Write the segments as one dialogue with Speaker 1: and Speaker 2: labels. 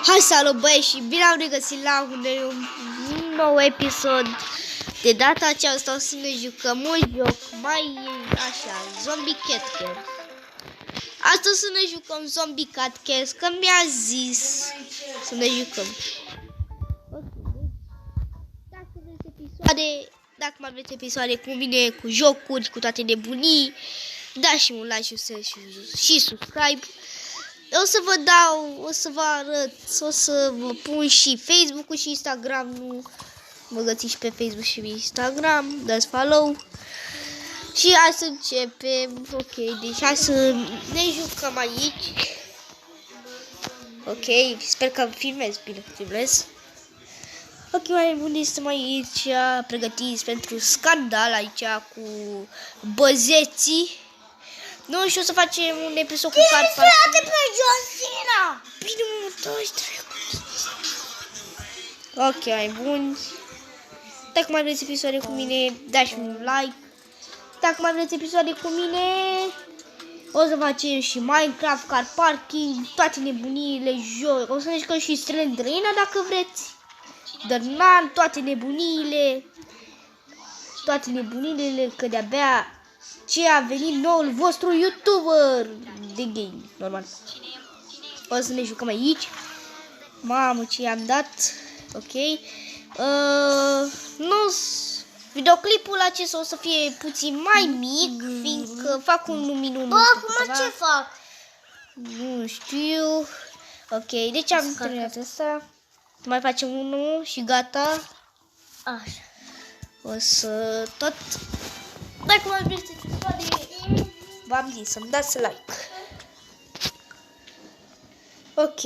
Speaker 1: Hai, salut băieți și bine am regăsit la un nou episod. De data aceasta o să ne jucăm un joc mai așa, Zombie Cat Care. Astăzi o să ne jucăm Zombie Cat Care, că mi-a zis să ne jucăm. Dacă mai vreți episoade cu mine, cu jocuri, cu toate nebunii, dați un like și subscribe. O să vă dau, o să vă arăt, o să vă pun și Facebook-ul și Instagram. Nu mă găsiți pe Facebook și Instagram, dați follow. Și hai să începem. Ok, deci hai să ne jucăm aici. Ok, sper că filmez bine, filmez. Ok, mai bun, suntem aici pregătiți pentru scandal aici cu băzeții. Nu, și o să facem un episod cu Car Park.
Speaker 2: Bine, pe Johnsina!
Speaker 1: Bine, mă, 2-3. Ok, mai bun. Dacă mai vreți episoade cu mine, dați un like. Dacă mai vreți episoade cu mine, o să facem și Minecraft, Car Parking, toate nebuniile, joc. O să ne jucăm și Slendrina dacă vreți. Dărnan, toate nebuniile. Toate nebunile, că de-abia ce a venit noul vostru YouTuber de game, normal. O să ne jucăm aici. Mamă, ce i-am dat. Ok. Videoclipul acesta o să fie puțin mai mic, fiindcă fac un minut.
Speaker 2: Bă, acum ce fac?
Speaker 1: Nu știu. Ok, deci am terminat asta. Mai facem unul și gata.
Speaker 2: Așa.
Speaker 1: O să tot. Dacă mai vreți episoade, v-am zis să-mi dați like. Ok.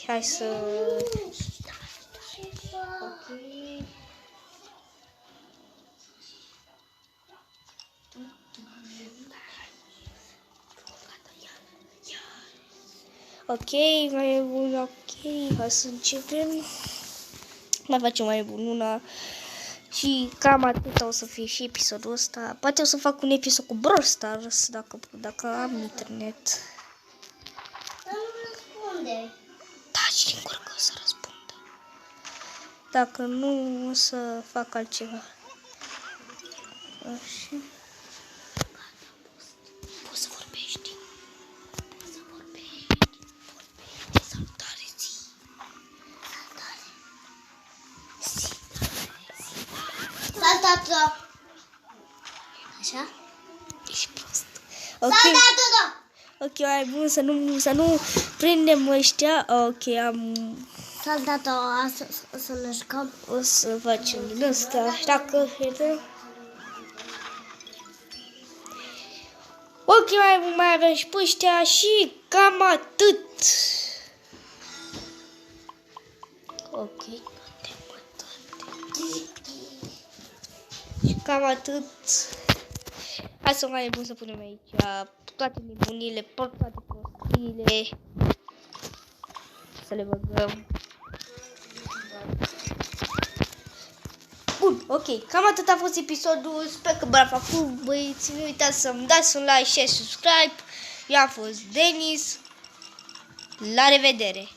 Speaker 1: Hai să... Ok. Ok, mai e bun, ok. Hai să începem. Mai facem mai bun una. Și cam atât o să fie și episodul ăsta. Poate o să fac un episod cu Brawl Stars dacă am internet.
Speaker 2: Dar nu răspunde.
Speaker 1: Da, și din curcă o să răspundă. Dacă nu, o să fac altceva. Așa. Poți să vorbești. Poți să vorbești. Vorbește, salutare, zi.
Speaker 2: Saltato. Așa?
Speaker 1: Ești prost. Ok.
Speaker 2: Saltato.
Speaker 1: Ok, mai bun să nu prindem ăștia. Ok, am...
Speaker 2: Saltato, o să ne jucăm.
Speaker 1: O să facem din ăsta. Dacă vedem. Ok, mai avem și pe ăștia și cam atât. Ok, și cam atât. Hai să mai e bun să punem aici toate nebunile, toate prostiile. Să le băgăm. Bun, ok, cam atât a fost episodul. Sper că v-a făcut, băieți. Nu uitați să-mi dați un like, share, subscribe. Eu am fost Denis. La revedere!